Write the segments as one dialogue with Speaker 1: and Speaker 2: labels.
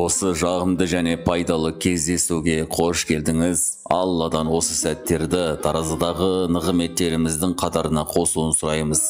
Speaker 1: Осы жағымды және пайдалы кездесуге қош келдіңіз. Алладан осы сәттерді таразыдағы нығметтеріміздің қатарына қосуын сұраймыз.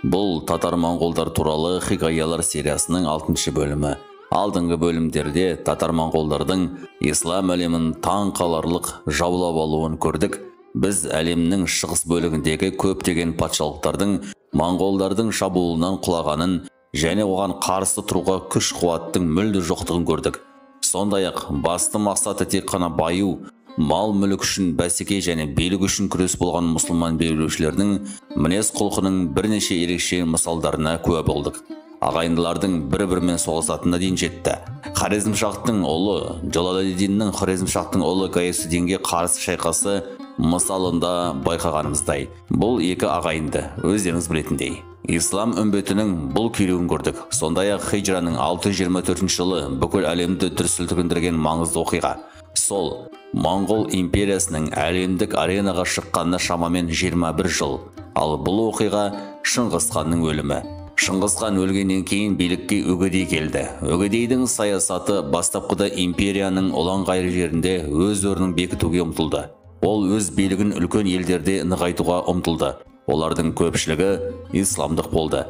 Speaker 1: Бұл татар-моңғолдар туралы хикаялар сериясының 6-шы бөлімі. Алдыңғы бөлімдерде татар-моңғолдардың ислам әлемін таң қаларлық жаулап алуын көрдік. Біз әлемнің шығыс бөлігіндегі көптеген патшалықтардың моңғолдардың шабуылынан құлағанын және оған қарсы тұруға күш-қуаттың мүлде жоқтығын көрдік. Сондай-ақ басты мақсаты тек қана баю, мал-мүлік үшін бәсеке және билік үшін күрес болған мұсылман билеушілердің мінез-құлқының бірнеше ерекше мысалдарына куә болдық. Ағайындылардың бір-бірімен соғысатынына дейін жетті. Хорезмшахтың ұлы Джалалиддиннің Хорезмшахтың ұлы Гайасуддинге қарсы шайқасы мысалында байқағанымыздай, бұл екі ағайынды өздеріңіз білетіндей ислам үмбетінің бұл күйреуін көрдік. Сондай-ақ хижраның 624 жылы бүкіл әлемді дүр сілкіндірген маңызды оқиға. Сол Моңғол империясының әлемдік аренаға шыққанына шамамен 21 жыл. Ал бұл оқиға Шыңғысханның өлімі. Шыңғысхан өлгеннен кейін билікке Үгедей келді. Үгедейдің саясаты бастапқыда империяның ұлан-ғайыр жерінде өз орнын бекітуге ұмтылды. Ол өз билігін үлкен елдерде нығайтуға ұмтылды. Олардың көпшілігі исламдық болды.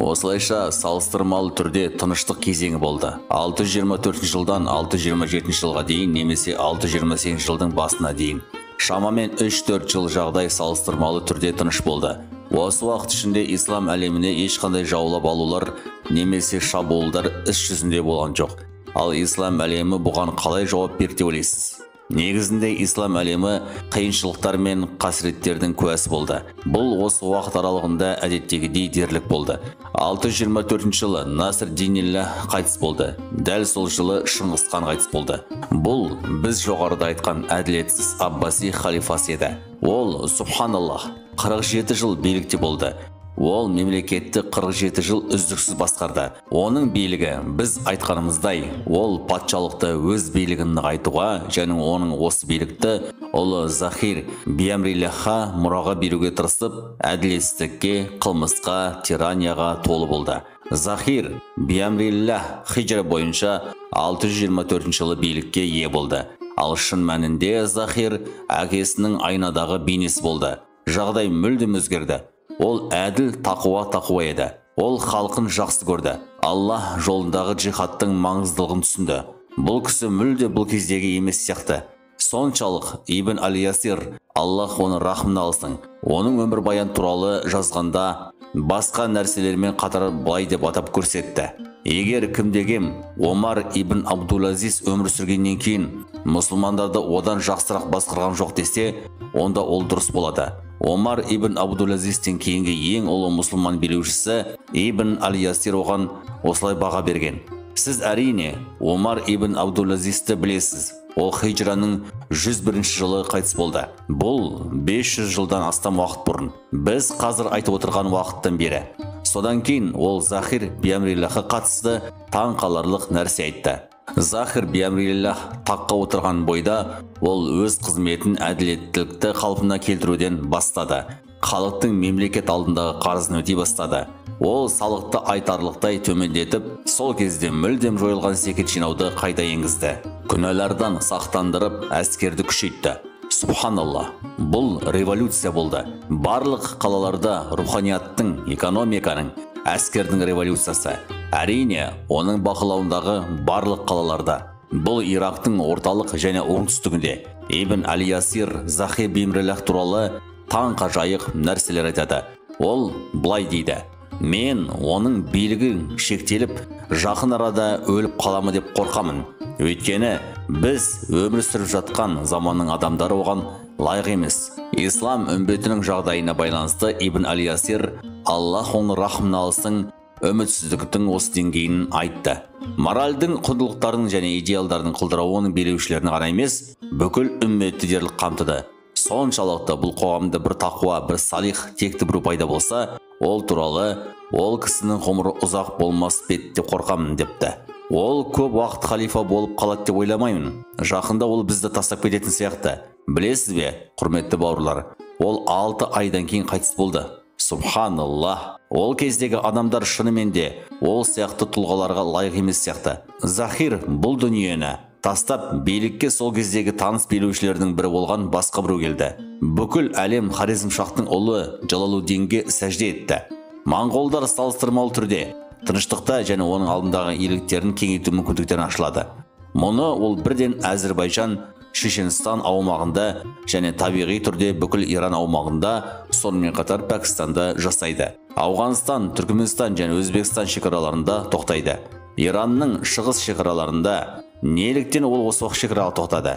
Speaker 1: Осылайша салыстырмалы түрде тыныштық кезеңі болды. 624 жылдан 627 жылға дейін немесе 628 жылдың басына дейін. Шамамен 3-4 жыл жағдай салыстырмалы түрде тыныш болды. Осы уақыт ішінде ислам әлеміне ешқандай жаулап алулар немесе шабуылдар іс жүзінде болған жоқ. Ал ислам әлемі бұған қалай жауап берді деп ойлайсыз? Негізінде ислам әлемі қиыншылықтар мен қасіреттердің куәсі болды. Бұл осы уақыт аралығында әдеттегідей дерлік болды. 624 жылы Наср-Дин-Илля қайтыс болды. Дәл сол жылы Шыңғысхан қайтыс болды. Бұл біз жоғарыда айтқан әділетсіз Аббаси халифасы еді. Ол, субханаллах, 47 жыл билікте болды. Ол мемлекетті 47 жыл үздіксіз басқарды. Оның билігі біз айтқанымыздай, ол патшалықты өз билігін нығайтуға және оның осы билікті ұлы Захир Биамриллахқа мұраға беруге тырысып, әділетсіздікке, қылмысқа, тиранияға толы болды. Захир Биамриллах хижра бойынша 624 жылы билікке ие болды. Ал шын мәнінде Захир әкесінің айнадағы бейнесі болды. Жағдай мүлдем өзгерді. Ол әділ тақуа еді. Ол халқын жақсы көрді. Аллах жолындағы джихадтың маңыздылығын түсінді. Бұл кісі мүлде бұл кездегі емес сияқты. Соншалық Ибн Аль-Ясир, Аллах оны рахымына алсын, оның өмірбаян туралы жазғанда басқа нәрселермен қатар былай деп атап көрсетті. Егер кімдегем Омар ибн Абдул-Азиз өмір сүргеннен кейін мұсылмандарды одан жақсырақ басқарған жоқ десе, онда ол дұрыс болады. Омар ибн Абдул-Азизден кейінгі ең ұлы мұсылман билеушісі Ибн Аль-Ясир оған осылай баға берген. Сіз әрине Омар ибн Абдул-Азизді білесіз. Ол хижраның 101 жылы қайтыс болды. Бұл 500 жылдан астам уақыт бұрын. Біз қазір айтып отырған уақыттан бері. Содан кейін ол Захир Биамриллахқа қатысты таң қаларлық нәрсе айтты. Захир Биамриллах таққа отырған бойда ол өз қызметін әділеттілікті қалпына келтіруден бастады. Халықтың мемлекет алдындағы қарызын өтей бастады. Ол салықты айтарлықтай төмендетіп, сол кезде мүлдем жойылған зекет жинауды қайта енгізді. Күнәлардан сақтандырып, әскерді күшейтті. Субханалла, бұл революция болды. Барлық қалаларда руханияттың, экономиканың, әскердің революциясы. Әрине, оның бақылауындағы барлық қалаларда. Бұл Ирактың орталық және оңтүстігінде. Ибн Аль-Ясир Захир Биамриллах туралы таң қажайық нәрселер айтады. Ол былай дейді: мен оның билігі шектеліп, жақын арада өліп қаламы деп қорқамын. Өйткені біз өмір сүріп жатқан заманның адамдары оған лайық емес. Ислам үмбетінің жағдайына байланысты Ибн Аль-Ясир, Аллах оны рахымына алсын, үмітсіздіктің осы деңгейін айтты. Моральдың, құндылықтардың және идеалдардың құлдырауы оның билеушілеріне ғана емес, бүкіл үмметті дерлік қамтыды. Соншалықты бұл қоғамда бір тақуа, бір салих, текті бір пайда болса, ол туралы ол кісінің ғұмыры ұзақ болмас бет деп қорқамын депті. Ол көп уақыт халифа болып қалады деп ойламаймын. Жақында ол бізді тастап кететін сияқты. Білесіз бе, құрметті бауырлар, ол 6 айдан кейін қайтыс болды. Субханаллах. Ол кездегі адамдар шынымен де ол сияқты тұлғаларға лайық емес сияқты. Захир бұл дүниені тастап билікке сол кездегі таныс билеушілердің бірі болған басқа біреу келді. Бүкіл әлем Хорезмшахтың ұлы Джалалуддинге сәжде етті. Моңғолдар салыстырмалы түрде тыныштықта және оның алдындағы иеліктерін кеңейту мүмкіндіктерін ашылады. Мұны ол бірден Әзірбайжан, Шешенстан аумағында және табиғи түрде бүкіл Иран аумағында, сонымен қатар Пәкістанда жасайды. Ауғанстан, Түркменстан және Өзбекстан шекараларында тоқтайды. Иранның шығыс шекараларында неліктен ол осы шекараға тоқтады?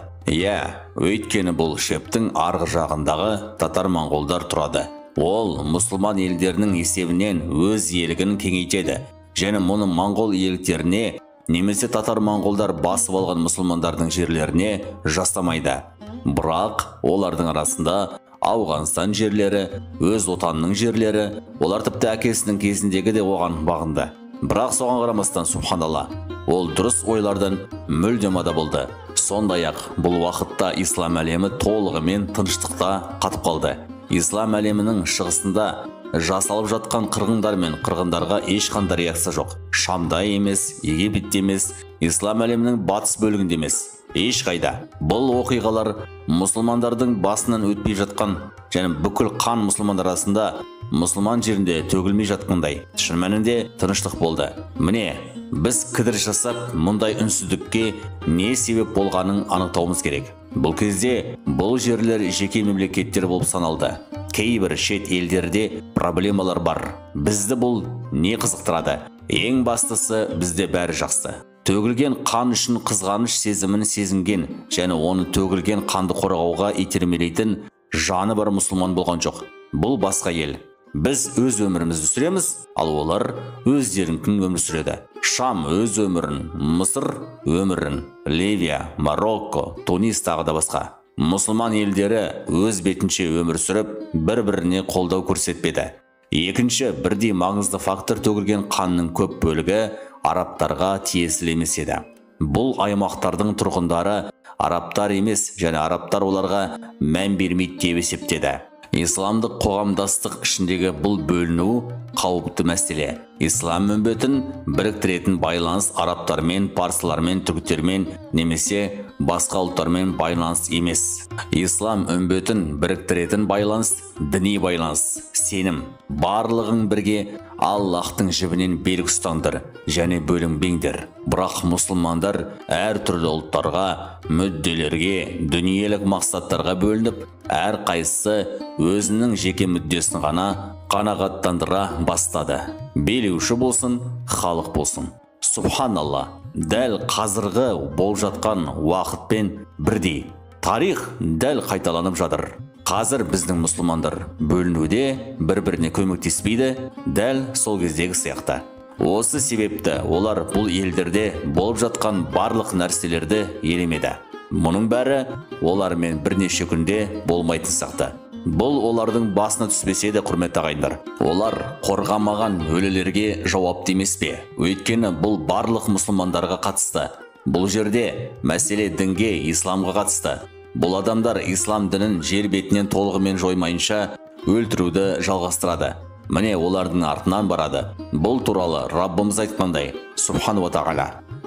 Speaker 1: Өйткені бұл шептің арғы жағындағы татар-моңғолдар тұрады. Ол мұсылман елдерінің есебінен өз иелігін кеңейтеді және мұны моңғол иеліктеріне немесе татар-моңғолдар басып алған мұсылмандардың жерлеріне жасамайды. Бірақ олардың арасында Ауғанстан жерлері, өз отанының жерлері, олар тіпті әкесінің кезіндегі де оған бағынды. Бірақ соған қарамастан, субханалла, ол дұрыс ойлардан мүлдем ада болды. Сондай-ақ бұл уақытта ислам әлемі толығымен тыныштықта қатып қалды. Ислам әлемінің шығысында жасалып жатқан қырғындар мен қырғындарға ешқандай реакция жоқ. Шамда емес, Египетте емес, ислам әлемінің батыс бөлігінде емес. Ешқайда. Бұл оқиғалар мұсылмандардың басынан өтпей жатқан және бүкіл қан мұсылмандар арасында мұсылман жерінде төгілмей жатқандай шын мәнінде тыныштық болды. Міне, біз кідір жасап, мұндай үнсіздікке не себеп болғанын анықтауымыз керек. Бұл кезде бұл жерлер жеке мемлекеттер болып саналды. Кейбір шет елдерде проблемалар бар. Бізді бұл не қызықтырады? Ең бастысы, бізде бәрі жақсы. Төгілген қан үшін қызғаныш сезімін сезінген және оны төгілген қанды қорғауға итермелейтін жаны бар мұсылман болған жоқ. Бұл басқа ел. Біз өз өмірімізді сүреміз, ал олар өздерінің өмір сүреді. Шам өз өмірін, Мысыр өмірін, Ливия, Марокко, Тунис тағы да басқа. Мұсылман елдері өз бетінше өмір сүріп, бір-біріне қолдау көрсетпеді. Екінші, бірдей маңызды фактор төгілген қанның көп бөлігі арабтарға тиесілі емес еді. Бұл аймақтардың тұрғындары арабтар емес және арабтар оларға мән бермейді деп есептеді. Исламдық қоғамдастық ішіндегі бұл бөліну қауіпті мәселе. Ислам үмбетін біріктіретін байланыс арабтармен, парсылармен, түріктермен немесе басқа ұлттармен байланыс емес. Ислам үмбетін біріктіретін байланыс діни байланыс, сенім. Барлығың бірге Аллахтың жібінен белгі ұстаңдар және бөлінбеңдер. Бірақ мұсылмандар әр түрлі ұлттарға, мүдделерге, дүниелік мақсаттарға бөлініп, әр қайсысы өзінің жеке мүддесін ғана қанағаттандыра бастады. Билеуші болсын, халық болсын. Субханалла, дәл қазіргі болып жатқан уақытпен бірдей. Тарих дәл қайталанып жатыр. Қазір біздің мұсылмандар бөлінуде бір-біріне көмектеспейді, дәл сол кездегі сияқты. Осы себепті олар бұл елдерде болып жатқан барлық нәрселерді елемеді. Мұның бәрі олармен бірнеше күнде болмайтын сияқты. Бұл олардың басына түспесе де, құрметті ағайындар. Олар қорғамаған өлілерге жауапты емес пе? Өйткені бұл барлық мұсылмандарға қатысты. Бұл жерде мәселе дінге, исламға қатысты. Бұл адамдар ислам дінін жер бетінен толығымен жоймайынша өлтіруді жалғастырады. Міне олардың артынан барады. Бұл туралы Раббымыз айтқандай, Субхану ва тағала,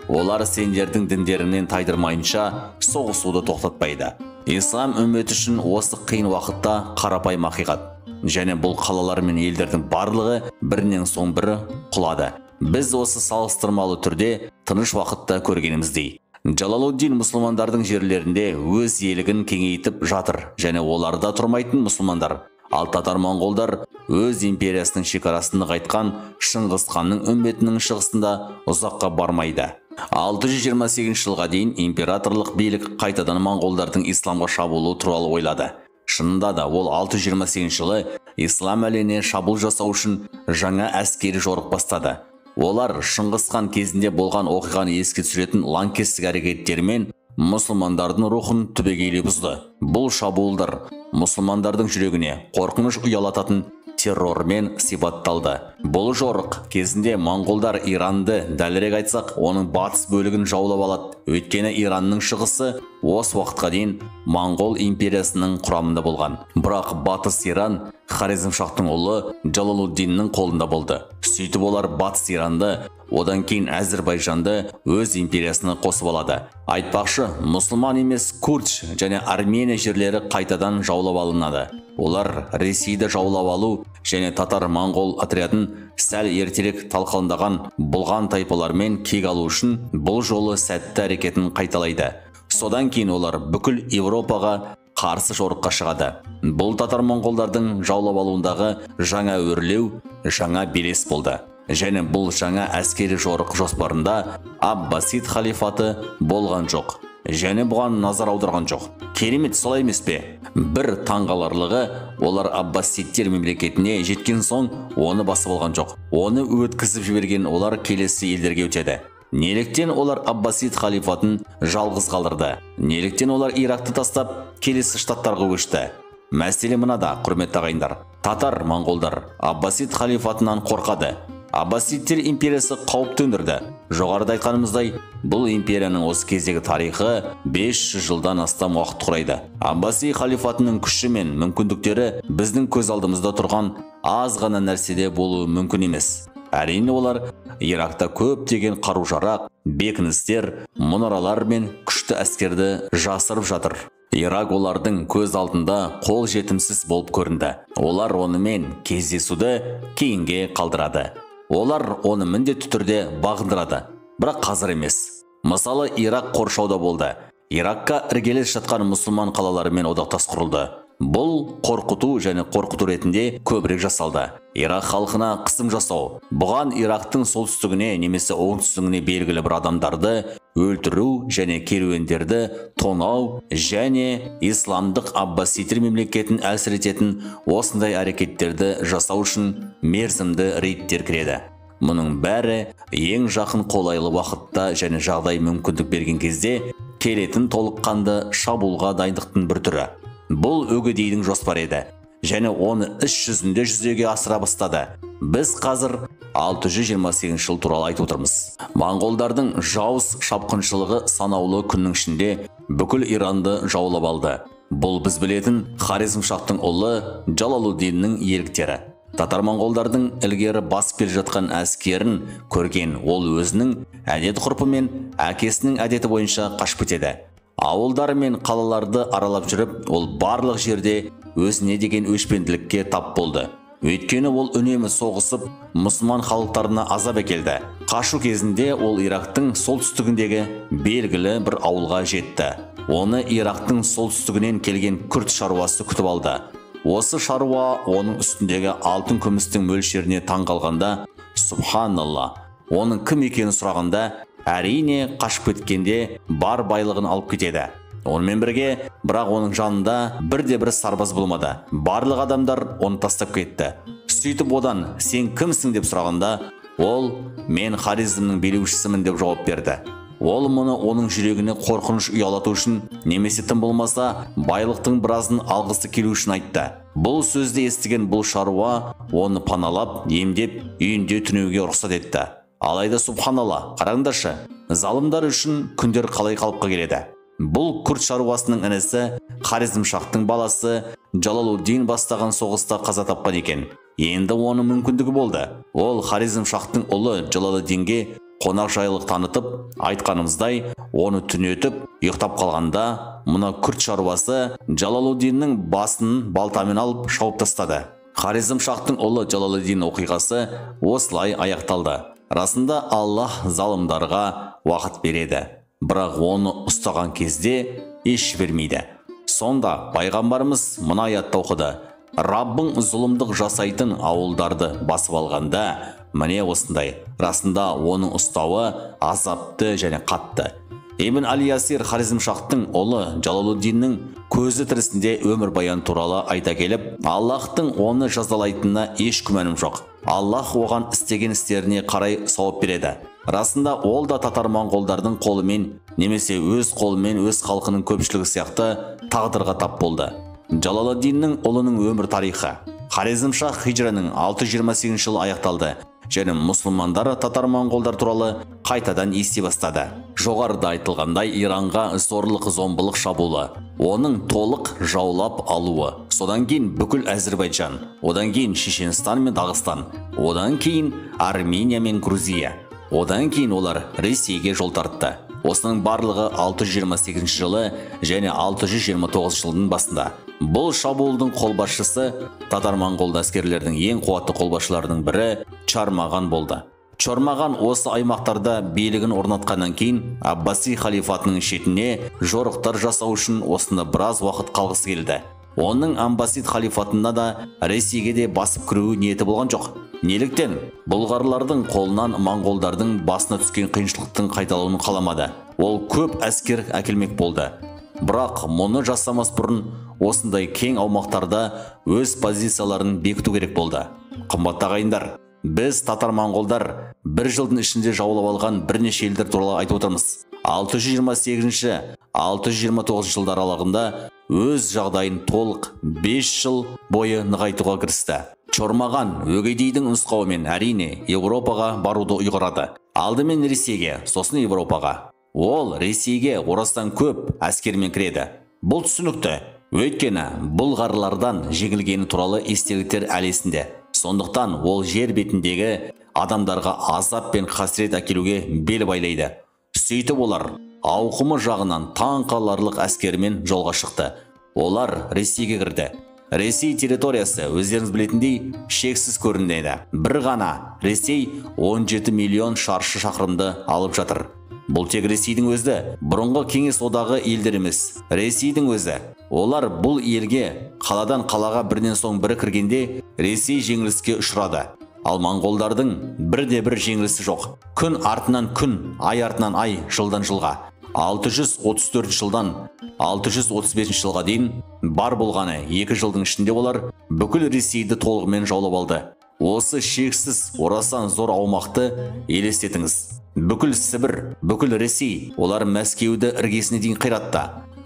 Speaker 1: олар сендердің діндерінен тайдырмайынша соғысуды тоқтатпайды. Ислам үмметі үшін осы қиын уақытта қарапайым ақиқат. Және бұл қалалар мен елдердің барлығы бірінен соң бірі құлады. Біз осы салыстырмалы түрде тыныш уақытта көргеніміздей. Джалалуддин мұсылмандардың жерлерінде өз иелігін кеңейтіп жатыр және оларда тұрмайтын мұсылмандар. Ал татар-моңғолдар өз империясының шекарасын нығайтқан Шыңғыс ханның үмбетінің шығысында ұзаққа бармайды. 628 жылға дейін императорлық билік қайтадан моңғолдардың исламға шабуылы туралы ойлады. Шынында да ол 628 жылы ислам әлеміне шабуыл жасау үшін жаңа әскери жорық бастады. Олар Шыңғыс хан кезінде болған оқиғаны еске түсіретін лаңкестік әрекеттерімен мұсылмандардың рухын түбегейлі бұзды. Бұл шабуылдар мұсылмандардың жүрегіне қорқыныш ұялататын террормен сипатталды. Бұл жорық кезінде моңғолдар Иранды, дәлірек айтсақ, оның батыс бөлігін жаулап алады. Өйткені Иранның шығысы осы уақытқа дейін моңғол империясының құрамында болған. Бірақ батыс Иран Хорезмшахтың ұлы Джалалуддиннің қолында болды. Сөйтіп олар батыс Иранды, одан кейін Әзірбайжанды өз империясына қосып алады. Айтпақшы, мұсылман емес Курдж және Армения жерлері қайтадан жаулап алынады. Олар Ресейді жаулап алу және татар-моңғол отрядын сәл ертерек талқыландаған бұлған тайпалармен кек алу үшін бұл жолы сәтті әрекетін қайталайды. Содан кейін олар бүкіл Европаға қарсы жорыққа шығады. Бұл татар-моңғолдардың жаулап алуындағы жаңа өрлеу, жаңа белес болды. Және бұл жаңа әскери жорық жоспарында Аббасид халифаты болған жоқ. Және бұған назар аударған жоқ. Керемет, солай емес пе? Бір таңғаларлығы, олар Аббасидтер мемлекетіне жеткен соң оны басып алған жоқ. Оны өткізіп жіберген олар келесі елдерге өтеді. Неліктен олар Аббасид халифатын жалғыз қалдырды? Неліктен олар Иракты тастап келесі штаттарға көшті? Мәселе мынада, құрметті ағайындар. Татар-моңғолдар Аббасид халифатынан қорқады. Аббасидтер империясы қауіп төндірді. Жоғарыда айтқанымыздай, бұл империяның осы кездегі тарихы 500 жылдан астам уақыт құрайды. Аббаси халифатының күші мен мүмкіндіктері біздің көз алдымызда тұрған аз ғана нәрседе болуы мүмкін емес. Әрине олар Иракта көптеген қару-жарақ, бекіністер, мұнаралар мен күшті әскерді жасырып жатыр. Ирак олардың көз алдында қол жетімсіз болып көрінді. Олар онымен кездесуді кейінге қалдырады. Олар оны міндетті түрде бағындырады, бірақ қазір емес. Мысалы, Ирак қоршауда болды. Иракқа іргелес жатқан мұсылман қалаларымен одақтас құрылды. Бұл қорқыту және қорқыту ретінде көбірек жасалды. Ирак халқына қысым жасау. Бұған Ирактың солтүстігіне немесе оңтүстігіне белгілі бір адамдарды өлтіру және керуендерді тонау және исламдық Аббасидтер мемлекетін әлсірететін осындай әрекеттерді жасау үшін мерзімді рейдтер кіреді. Мұның бәрі ең жақын қолайлы уақытта және жағдай мүмкіндік берген кезде келетін толыққанды шабуылға дайындықтың бір түрі. Бұл өгедейдің жоспары еді, және оны іс жүзінде жүзеге асыра бастады. Біз қазір 628 жыл туралы айтып отырмыз. Моңғолдардың жауыз шапқыншылығы санаулы күннің ішінде бүкіл Иранды жаулап алды. Бұл біз білетін Хорезмшахтың ұлы Джалалуддиннің иеліктері. Татар-моңғолдардың ілгері басып келе жатқан әскерін көрген ол өзінің әдет-ғұрпы мен әкесінің әдеті бойынша қашып кетеді. Ауылдар мен қалаларды аралап жүріп, ол барлық жерде өзіне деген өшпенділікке тап болды. Өйткені ол үнемі соғысып, мұсылман халықтарына азап әкелді. Қашу кезінде ол Ирактың солтүстігіндегі белгілі бір ауылға жетті. Оны Ирактың солтүстігінен келген күрд шаруасы күтіп алды. Осы шаруа оның үстіндегі алтын күмістің мөлшеріне таң қалғанда, субханалла, оның кім екенін сұрағанда, әрине қашып кеткенде бар байлығын алып кетеді. Онымен бірге, бірақ оның жанында бірде-бір сарбаз болмады. Барлық адамдар оны тастап кетті. Сөйтіп одан, сен кімсің деп сұрағанда, ол, мен Хорезмнің билеушісімін деп жауап берді. Ол мұны оның жүрегіне қорқыныш ұялату үшін, немесе тым болмаса, байлықтың біразын алғысы келу үшін айтты. Бұл сөзді естіген бұл шаруа оны паналап, емдеп, үйінде түнеуге рұқсат етті. Алайда субханалла, қараңдаршы, залымдар үшін күндер қалай қалыпқа келеді. Бұл күрд шаруасының інісі, Хорезмшахтың баласы Джалалуддин бастаған соғыста қаза тапқан екен. Енді оның мүмкіндігі болды. Ол Хорезмшахтың ұлы Джалалуддинге қонақжайлық танытып, айтқанымыздай, оны түнетіп, ұйықтап қалғанда, мұна күрд шаруасы Джалалуддиннің басын балтамен алып шауып тастады. Хорезмшахтың ұлы Джалалуддин оқиғасы осылай аяқталды. Расында Аллах залымдарға уақыт береді, бірақ оны ұстаған кезде еш бермейді. Сонда пайғамбарымыз мына аятта оқыды: Раббың зұлымдық жасайтын ауылдарды басып алғанда, міне осындай. Расында оның ұстауы азапты және қатты. Ибн Аль-Ясир Хорезмшахтың ұлы Джалалуддиннің көзі тірісінде өмір баян туралы айта келіп, Аллахтың оны жазалайтынына еш күмәнім жоқ. Аллах оған істеген істеріне қарай сауап береді. Расында ол да татар-моңғолдардың қолымен, немесе өз қолымен өз халқының көпшілігі сияқты тағдырға тап болды. Джалалуддиннің ұлының өмір тарихы. Хорезмшах хижраның 628 жылы аяқталды және мұсылмандар татар-моңғолдар туралы қайтадан ести бастады. Жоғарыда айтылғандай, Иранға зорлық зомбылық шабуылы, оның толық жаулап алуы, содан кейін бүкіл Әзірбайжан, одан кейін Шешенстан мен Дағыстан, одан кейін Армения мен Грузия, одан кейін олар Ресейге жол тартты. Осының барлығы 628 жылы және 629 жылдың басында. Бұл шабуылдың қолбасшысы татар-моңғол әскерлердің ең қуатты қолбасшыларының бірі Чармаған болды. Чармаған осы аймақтарда билігін орнатқаннан кейін Аббаси халифатының шетіне жорықтар жасау үшін осында біраз уақыт қалғысы келді. Оның Аббасид халифатына да Ресейге де басып кіруі ниеті болған жоқ. Неліктен? Бұлғарлардың қолынан моңғолдардың басына түскен қиыншылықтың қайталауын қаламады. Ол көп әскер әкелмек болды. Бірақ мұны жасамас бұрын осындай кең аумақтарда өз позицияларын бекіту керек болды. Қымбатты ағайындар, біз татар-моңғолдар бір жылдың ішінде жаулап алған бірнеше елдер туралы айтып отырмыз. 628-629 жылдар аралығында өз жағдайын толық 5 жыл бойы нығайтуға кірісті. Чармаған өгейдейдің нұсқауымен әрине Еуропаға баруды ұйғарады. Алдымен Ресейге, сосын Еуропаға. Ол Ресейге орасан көп әскермен кіреді. Бұл түсінікті, өйткені бұлғарлардан жеңілгені туралы естеліктер әлі есінде. Сондықтан ол жер бетіндегі адамдарға азап пен қасірет әкелуге бел байлайды. Сөйтіп олар ауқымы жағынан таң қаларлық әскермен жолға шықты. Олар Ресейге кірді. Ресей территориясы өздеріңіз білетіндей шексіз көрінеді. Бір ғана Ресей 17 миллион шаршы шақырымды алып жатыр. Бұл тек Ресейдің өзі, бұрынғы кеңес одағы елдер емес. Ресейдің өзі. Олар бұл елге қаладан қалаға бірінен соң бірі кіргенде Ресей жеңіліске ұшырады. Ал моңғолдардың бірде-бір жеңілісі жоқ. Күн артынан күн, ай артынан ай, жылдан жылға. 634 жылдан 635 жылға дейін бар болғаны 2 жылдың ішінде олар бүкіл Ресейді толығымен жаулап алды. Осы шексіз орасан зор аумақты елестетіңіз. Бүкіл Сібір, бүкіл Ресей, олар Мәскеуді іргесіне дейін қиратты.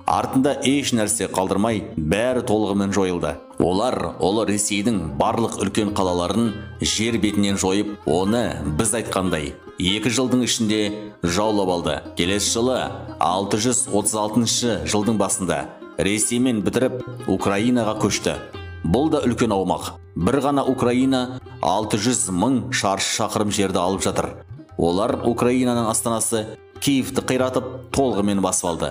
Speaker 1: Артында еш нәрсе қалдырмай, бәрі толығымен жойылды. Олар ұлы Ресейдің барлық үлкен қалаларын жер бетінен жойып, оны біз айтқандай 2 жылдың ішінде жаулап алды. Келесі жылы 636 жылдың басында Ресеймен бітіріп Украинаға көшті. Бұл да үлкен аумақ. Бір ғана Украина 600 мың шаршы шақырым жерді алып жатыр. Олар Украинаның астанасы Киевті қиратып, толығымен басып алды.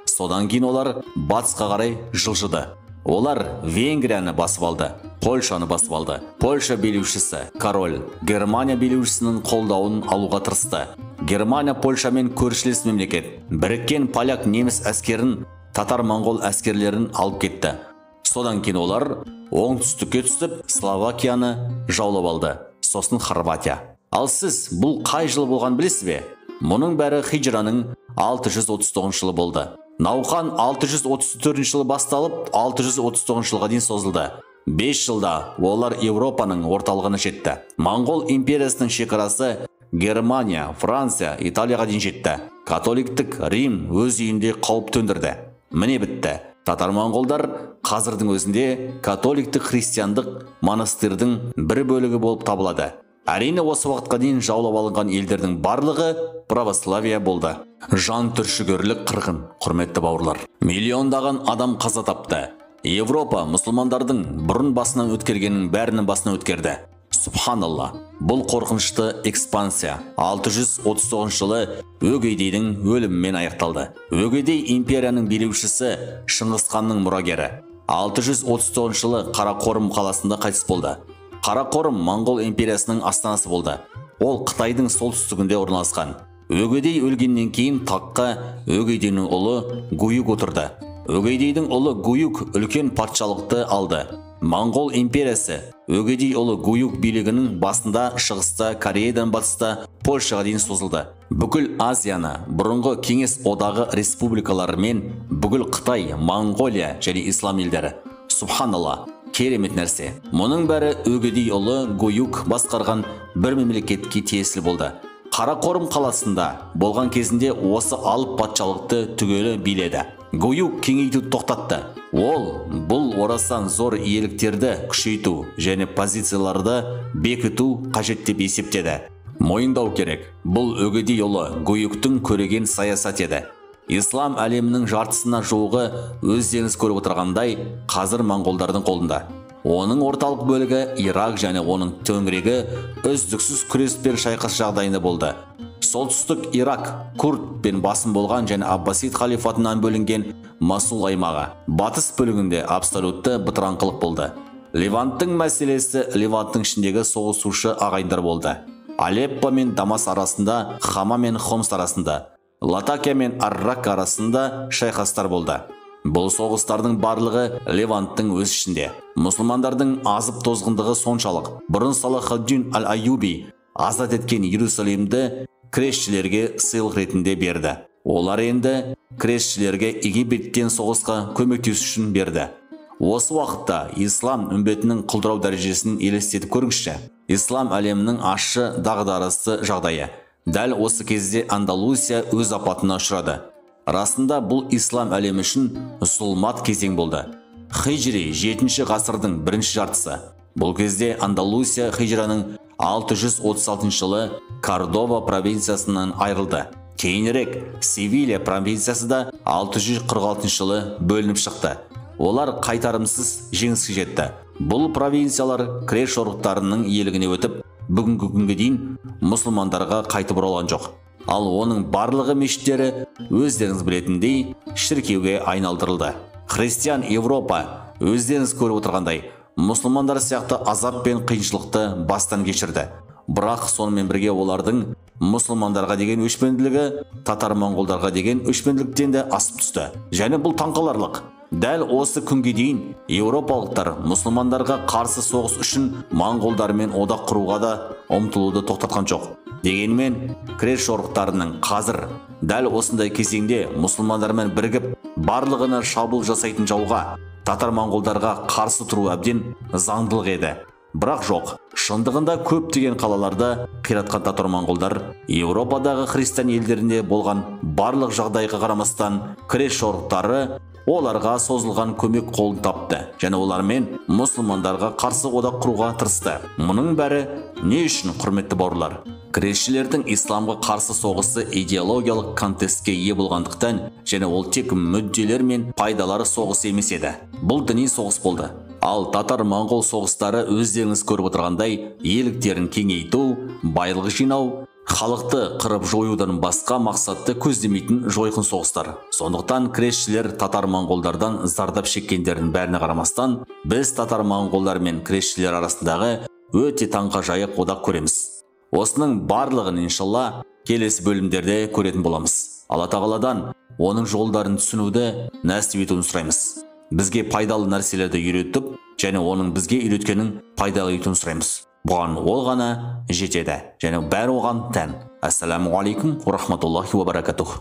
Speaker 1: Содан кейін олар батысқа қарай жылжыды. Олар Венгрияны басып алды, Польшаны басып алды. Польша билеушісі, король, Германия билеушісінің қолдауын алуға тырысты. Германия Польшамен көршілес мемлекет. Біріккен поляк неміс әскерін, татар-моңғол әскерлерін алып кетті. Содан кейін олар оңтүстікке түсіп, Словакияны жаулап алды. Сосын Хорватия. Ал сіз бұл қай жыл болған білесіз бе? Мұның бәрі хиджраның 639 жылы болды. Науқан 634 жылы басталып, 639 жылға дейін созылды. 5 жылда олар Еуропаның орталығына жетті. Моңғол империясының шекарасы Германия, Франция, Италияға дейін жетті. Католиктік Рим өз үйінде қауіп төндірді. Міне бітті. Татар-моңғолдар қазірдің өзінде католиктік христиандық монастырьдың бір бөлігі болып табылады. Әрине осы уақытқа дейін жаулап алынған елдердің барлығы православия болды. Жан түршігерлік қырғын, құрметті бауырлар. Миллиондаған адам қаза тапты. Европа мұсылмандардың бұрын басынан өткергеннің бәрінің басынан өткерді. Субханалла. Бұл қорқынышты экспансия 639 жылы Өгейдейдің өлімімен аяқталды. Өгейдей империяның билеушісі Шыңғысханның мұрагері. 639 жылы Қарақорым қаласында қайтыс болды. Қарақорым моңғол империясының астанасы болды. Ол Қытайдың солтүстігінде орналасқан. Өгейдей өлгеннен кейін таққа Өгейдейдің ұлы Гуюк отырды. Өгейдейдің ұлы Гуюк үлкен патшалықты алды. Моңғол империясы Өгейдей ұлы Гуюк билігінің басында шығыста, Кореядан батыста Польшаға дейін созылды. Бүкіл Азияны бұрынғы кеңес одағы республикалары мен бүкіл Қытай, Моңғолия және ислам елдері. Субханалла. Керемет нәрсе. Мұның бәрі Өгейдей ұлы Гуюк басқарған бір мемлекетке тиесілі болды. Қарақорым қаласында болған кезінде осы алып патшалықты түгелі биледі. Гуюк кеңейтуді тоқтатты. Ол бұл орасан зор иеліктерді күшейту және позицияларды бекіту қажет деп есептеді. Мойындау керек. Бұл Өгейдей ұлы Гуюктың көреген саясат еді. Ислам әлемінің жартысына жуығы өздеріңіз көріп отырғандай қазір моңғолдардың қолында. Оның орталық бөлігі Ирак және оның төңірегі үздіксіз күрес пен шайқас жағдайында болды. Солтүстік Ирак күрд пен басым болған және Аббасид халифатынан бөлінген Масул аймағы. Батыс бөлігінде абсолютті бытыраңқылық болды. Леванттың мәселесі Леванттың ішіндегі соғысушы ағайындар болды. Алеппо мен Дамас арасында, Хама мен Хомс арасында, Латакия мен Аррак арасында шайқастар болды. Бұл соғыстардың барлығы Леванттың өз ішінде. Мұсылмандардың азып тозғындығы соншалық. Бұрын Салахаддин аль-Айюби азат еткен Иерусалимді кресшілерге сыйлық ретінде берді. Олар енді кресшілерге Египеттен соғысқа көмектесу үшін берді. Осы уақытта ислам үмбетінің құлдырау дәрежесін елестетіп көріңізші. Ислам әлемінің ащы дағдарысты жағдайы. Дәл осы кезде Андалусия өз апатына ұшырады. Расында бұл ислам әлемі үшін зұлмат кезең болды. Хижри 7-ші ғасырдың бірінші жартысы. Бұл кезде Андалусия хижраның 636 жылы Кордова провинциясынан айырылды. Кейінірек Севилья провинциясы да 646 жылы бөлініп шықты. Олар қайтарымсыз жеңіске жетті. Бұл провинциялар креш жорықтарының иелігіне өтіп, бүгінгі күнге дейін мұсылмандарға қайтып оралған жоқ. Ал оның барлығы мешіттері өздеріңіз білетіндей шіркеуге айналдырылды. Христиан Европа өздеріңіз көріп отырғандай мұсылмандар сияқты азап пен қиыншылықты бастан кешірді. Бірақ сонымен бірге олардың мұсылмандарға деген өшпенділігі татар-моңғолдарға деген өшпенділіктен де асып түсті. Және бұл таңқаларлық. Дәл осы күнге дейін еуропалықтар мұсылмандарға қарсы соғыс үшін моңғолдармен одақ құруға да ұмтылуды тоқтатқан жоқ. Дегенмен креш жорықтарының қазір дәл осындай кезеңде мұсылмандармен бірігіп барлығына шабуыл жасайтын жауға татар-моңғолдарға қарсы тұру әбден заңдылық еді. Бірақ жоқ, шындығында көптеген қалаларда қиратқан татар-моңғолдар Еуропадағы христиан елдерінде болған барлық жағдайға қарамастан креш жорықтары оларға созылған көмек қолын тапты және олармен мұсылмандарға қарсы одақ құруға тырысты. Мұның бәрі не үшін, құрметті бауырлар? Крешшілердің исламға қарсы соғысы идеологиялық контекстке ие болғандықтан және ол тек мүдделер мен пайдалары соғысы емес еді. Бұл діни соғыс болды. Ал татар-моңғол соғыстары өздеріңіз көріп отырғандай иеліктерін кеңейту, байлық жинау, халықты қырып жоюдан басқа мақсатты көздемейтін жойқын соғыстар. Сондықтан крешшілер татар-моңғолдардан зардап шеккендердің бәріне қарамастан, біз татар-моңғолдар мен крешшілер арасындағы өте таңғажайып одақ көреміз. Осының барлығын иншалла келесі бөлімдерде көретін боламыз. Алла тағаладан оның жолдарын түсінуді нәсіп етуін сұраймыз. Бізге пайдалы нәрселерді үйретіп, және оның бізге үйреткенін пайдалы етуін сұраймыз. Бұған ол ғана жетеді, және бәрі оған тән. Ассаламу алейкум ва рахматуллахи ва баракатух.